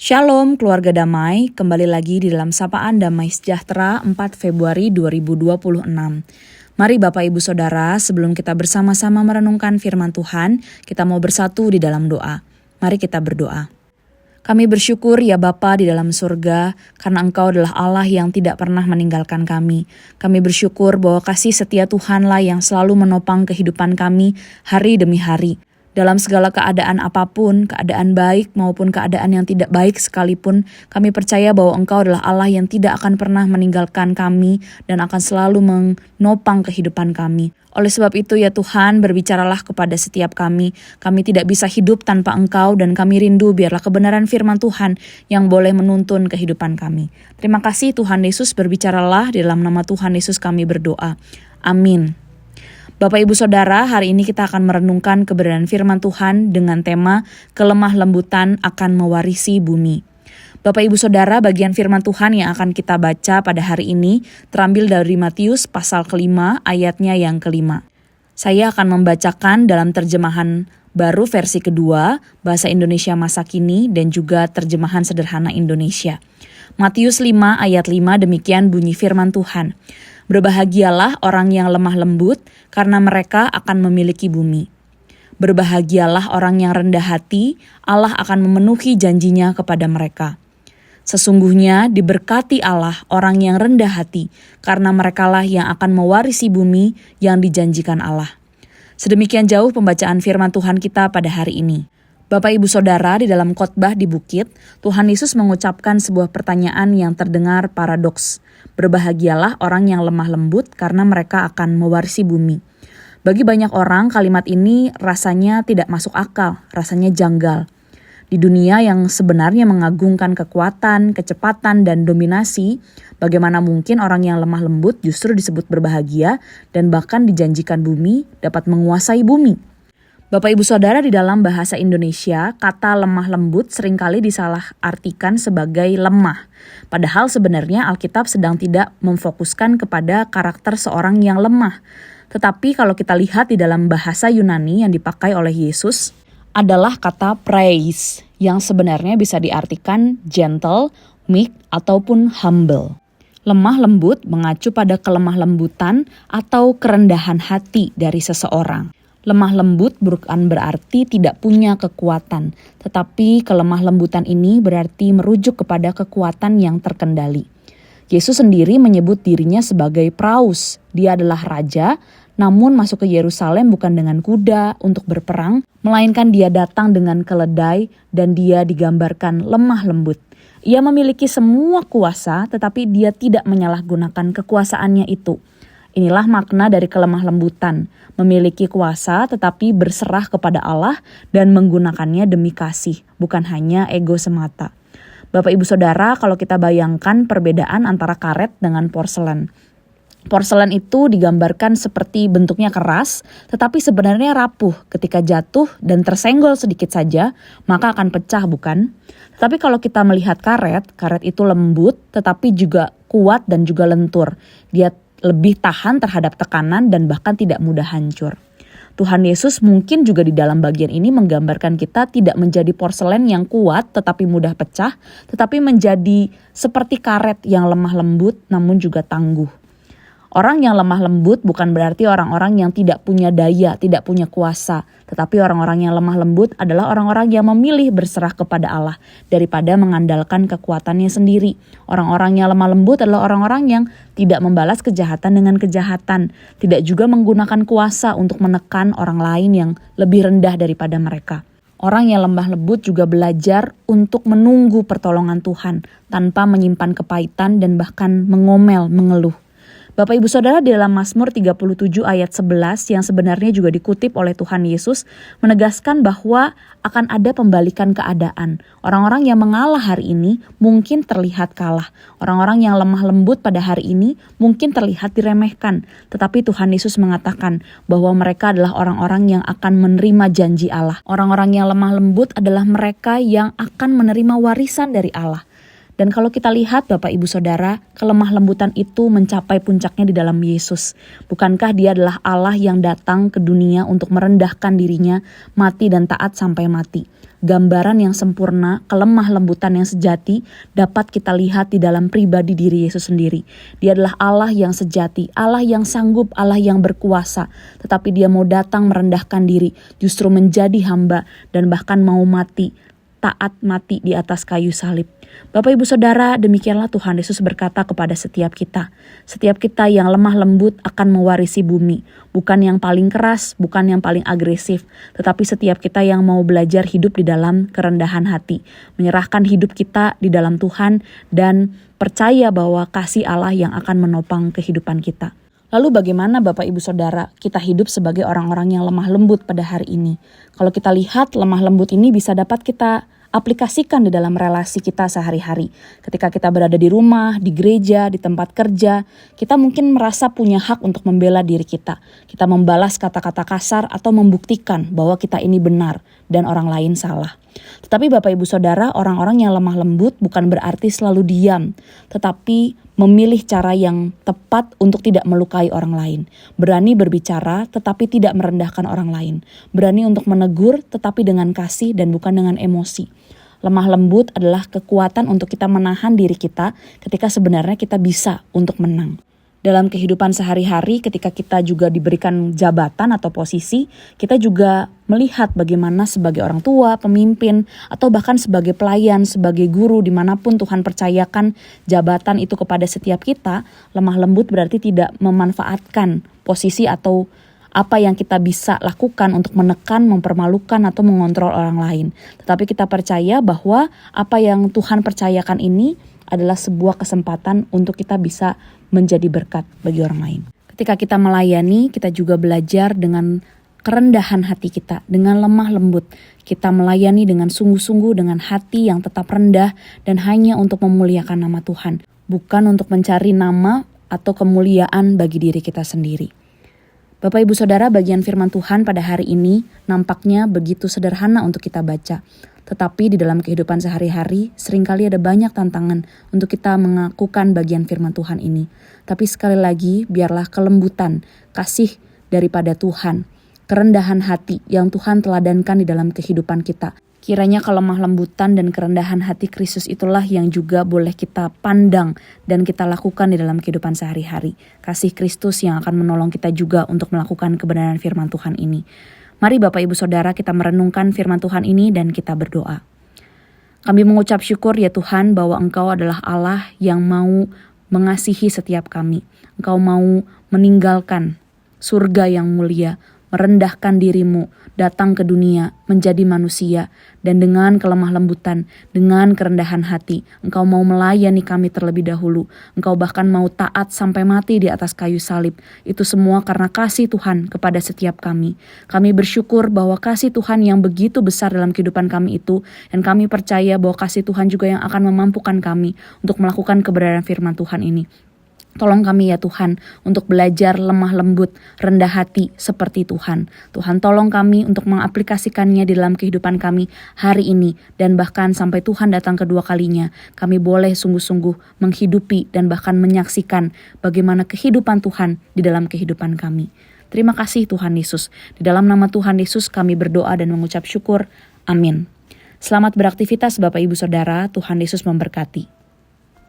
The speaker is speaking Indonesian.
Shalom keluarga damai, kembali lagi di dalam Sapaan Damai Sejahtera 4 Februari 2026. Mari Bapak Ibu Saudara, sebelum kita bersama-sama merenungkan firman Tuhan, kita mau bersatu di dalam doa. Mari kita berdoa. Kami bersyukur ya Bapa di dalam surga, karena Engkau adalah Allah yang tidak pernah meninggalkan kami. Kami bersyukur bahwa kasih setia Tuhanlah yang selalu menopang kehidupan kami hari demi hari. Dalam segala keadaan apapun, keadaan baik maupun keadaan yang tidak baik sekalipun, kami percaya bahwa Engkau adalah Allah yang tidak akan pernah meninggalkan kami dan akan selalu menopang kehidupan kami. Oleh sebab itu ya Tuhan, berbicaralah kepada setiap kami. Kami tidak bisa hidup tanpa Engkau dan kami rindu biarlah kebenaran firman Tuhan yang boleh menuntun kehidupan kami. Terima kasih Tuhan Yesus, berbicaralah di dalam nama Tuhan Yesus kami berdoa. Amin. Bapak Ibu Saudara, hari ini kita akan merenungkan kebenaran firman Tuhan dengan tema kelemah lembutan akan mewarisi bumi. Bapak Ibu Saudara, bagian firman Tuhan yang akan kita baca pada hari ini terambil dari Matius pasal ke-5 ayatnya yang ke-5. Saya akan membacakan dalam terjemahan baru versi kedua, bahasa Indonesia masa kini dan juga terjemahan sederhana Indonesia. Matius 5 ayat 5 demikian bunyi firman Tuhan. Berbahagialah orang yang lemah lembut, karena mereka akan memiliki bumi. Berbahagialah orang yang rendah hati, Allah akan memenuhi janjinya kepada mereka. Sesungguhnya diberkati Allah orang yang rendah hati, karena merekalah yang akan mewarisi bumi yang dijanjikan Allah. Sedemikian jauh pembacaan firman Tuhan kita pada hari ini. Bapak Ibu Saudara, di dalam khotbah di bukit, Tuhan Yesus mengucapkan sebuah pertanyaan yang terdengar paradoks. Berbahagialah orang yang lemah lembut karena mereka akan mewarisi bumi. Bagi banyak orang kalimat ini rasanya tidak masuk akal, rasanya janggal. Di dunia yang sebenarnya mengagungkan kekuatan, kecepatan, dan dominasi, bagaimana mungkin orang yang lemah lembut justru disebut berbahagia dan bahkan dijanjikan bumi dapat menguasai bumi? Bapak Ibu Saudara, di dalam bahasa Indonesia, kata lemah lembut seringkali disalahartikan sebagai lemah. Padahal sebenarnya Alkitab sedang tidak memfokuskan kepada karakter seorang yang lemah. Tetapi kalau kita lihat di dalam bahasa Yunani yang dipakai oleh Yesus adalah kata praise, yang sebenarnya bisa diartikan gentle, meek, ataupun humble. Lemah lembut mengacu pada kelemah lembutan atau kerendahan hati dari seseorang. Lemah lembut bukan berarti tidak punya kekuatan, tetapi kelemah lembutan ini berarti merujuk kepada kekuatan yang terkendali. Yesus sendiri menyebut dirinya sebagai praus. Dia adalah raja, namun masuk ke Yerusalem bukan dengan kuda untuk berperang, melainkan dia datang dengan keledai dan dia digambarkan lemah lembut. Ia memiliki semua kuasa, tetapi dia tidak menyalahgunakan kekuasaannya itu. Inilah makna dari kelemah lembutan, memiliki kuasa tetapi berserah kepada Allah dan menggunakannya demi kasih, bukan hanya ego semata. Bapak Ibu Saudara, kalau kita bayangkan perbedaan antara karet dengan porselen. Porselen itu digambarkan seperti bentuknya keras, tetapi sebenarnya rapuh. Ketika jatuh dan tersenggol sedikit saja, maka akan pecah, bukan? Tetapi kalau kita melihat karet itu lembut, tetapi juga kuat dan juga lentur. Dia lebih tahan terhadap tekanan dan bahkan tidak mudah hancur. Tuhan Yesus mungkin juga di dalam bagian ini menggambarkan kita tidak menjadi porselen yang kuat tetapi mudah pecah, tetapi menjadi seperti karet yang lemah lembut namun juga tangguh. Orang yang lemah lembut bukan berarti orang-orang yang tidak punya daya, tidak punya kuasa. Tetapi orang-orang yang lemah lembut adalah orang-orang yang memilih berserah kepada Allah daripada mengandalkan kekuatannya sendiri. Orang-orang yang lemah lembut adalah orang-orang yang tidak membalas kejahatan dengan kejahatan. Tidak juga menggunakan kuasa untuk menekan orang lain yang lebih rendah daripada mereka. Orang yang lemah lembut juga belajar untuk menunggu pertolongan Tuhan tanpa menyimpan kepahitan dan bahkan mengomel, mengeluh. Bapak Ibu Saudara, di dalam Mazmur 37 ayat 11 yang sebenarnya juga dikutip oleh Tuhan Yesus menegaskan bahwa akan ada pembalikan keadaan. Orang-orang yang mengalah hari ini mungkin terlihat kalah. Orang-orang yang lemah lembut pada hari ini mungkin terlihat diremehkan. Tetapi Tuhan Yesus mengatakan bahwa mereka adalah orang-orang yang akan menerima janji Allah. Orang-orang yang lemah lembut adalah mereka yang akan menerima warisan dari Allah. Dan kalau kita lihat Bapak Ibu Saudara, kelemah lembutan itu mencapai puncaknya di dalam Yesus. Bukankah dia adalah Allah yang datang ke dunia untuk merendahkan dirinya, mati dan taat sampai mati. gambaran yang sempurna, kelemah lembutan yang sejati dapat kita lihat di dalam pribadi diri Yesus sendiri. Dia adalah Allah yang sejati, Allah yang sanggup, Allah yang berkuasa. Tetapi dia mau datang merendahkan diri, justru menjadi hamba dan bahkan mau mati, taat mati di atas kayu salib. Bapak Ibu Saudara, demikianlah Tuhan Yesus berkata kepada setiap kita. Setiap kita yang lemah lembut akan mewarisi bumi. Bukan yang paling keras, bukan yang paling agresif. Tetapi setiap kita yang mau belajar hidup di dalam kerendahan hati. Menyerahkan hidup kita di dalam Tuhan dan percaya bahwa kasih Allah yang akan menopang kehidupan kita. Lalu bagaimana Bapak Ibu Saudara kita hidup sebagai orang-orang yang lemah lembut pada hari ini? Kalau kita lihat lemah lembut ini bisa dapat kita aplikasikan di dalam relasi kita sehari-hari. Ketika kita berada di rumah, di gereja, di tempat kerja, kita mungkin merasa punya hak untuk membela diri kita. Kita membalas kata-kata kasar atau membuktikan bahwa kita ini benar dan orang lain salah. Tetapi Bapak Ibu Saudara, orang-orang yang lemah lembut bukan berarti selalu diam, tetapi memilih cara yang tepat untuk tidak melukai orang lain. Berani berbicara tetapi tidak merendahkan orang lain. Berani untuk menegur tetapi dengan kasih dan bukan dengan emosi. Lemah lembut adalah kekuatan untuk kita menahan diri kita ketika sebenarnya kita bisa untuk menang. Dalam kehidupan sehari-hari ketika kita juga diberikan jabatan atau posisi, kita juga melihat bagaimana sebagai orang tua, pemimpin, atau bahkan sebagai pelayan, sebagai guru dimanapun Tuhan percayakan jabatan itu kepada setiap kita, lemah lembut berarti tidak memanfaatkan posisi atau apa yang kita bisa lakukan untuk menekan, mempermalukan, atau mengontrol orang lain. Tetapi kita percaya bahwa apa yang Tuhan percayakan ini adalah sebuah kesempatan untuk kita bisa menjadi berkat bagi orang lain. Ketika kita melayani, kita juga belajar dengan kerendahan hati kita, dengan lemah lembut. Kita melayani dengan sungguh-sungguh, dengan hati yang tetap rendah dan hanya untuk memuliakan nama Tuhan, bukan untuk mencari nama atau kemuliaan bagi diri kita sendiri. Bapak Ibu Saudara, bagian firman Tuhan pada hari ini nampaknya begitu sederhana untuk kita baca. Tetapi di dalam kehidupan sehari-hari seringkali ada banyak tantangan untuk kita mengakukan bagian firman Tuhan ini. Tapi sekali lagi biarlah kelembutan, kasih daripada Tuhan, kerendahan hati yang Tuhan teladankan di dalam kehidupan kita. Kiranya kelemah lembutan dan kerendahan hati Kristus itulah yang juga boleh kita pandang dan kita lakukan di dalam kehidupan sehari-hari. Kasih Kristus yang akan menolong kita juga untuk melakukan kebenaran firman Tuhan ini. Mari Bapak Ibu Saudara kita merenungkan firman Tuhan ini dan kita berdoa. Kami mengucap syukur ya Tuhan bahwa Engkau adalah Allah yang mau mengasihi setiap kami. Engkau mau meninggalkan surga yang mulia, merendahkan dirimu, datang ke dunia, menjadi manusia, dan dengan kelemah lembutan, dengan kerendahan hati, Engkau mau melayani kami terlebih dahulu. Engkau bahkan mau taat sampai mati di atas kayu salib. Itu semua karena kasih Tuhan kepada setiap kami. Kami bersyukur bahwa kasih Tuhan yang begitu besar dalam kehidupan kami itu, dan kami percaya bahwa kasih Tuhan juga yang akan memampukan kami untuk melakukan kebenaran firman Tuhan ini. Tolong kami ya Tuhan untuk belajar lemah lembut, rendah hati seperti Tuhan. Tuhan tolong kami untuk mengaplikasikannya di dalam kehidupan kami hari ini. Dan bahkan sampai Tuhan datang kedua kalinya, kami boleh sungguh-sungguh menghidupi dan bahkan menyaksikan bagaimana kehidupan Tuhan di dalam kehidupan kami. Terima kasih Tuhan Yesus. Di dalam nama Tuhan Yesus kami berdoa dan mengucap syukur. Amin. Selamat beraktivitas Bapak Ibu Saudara, Tuhan Yesus memberkati.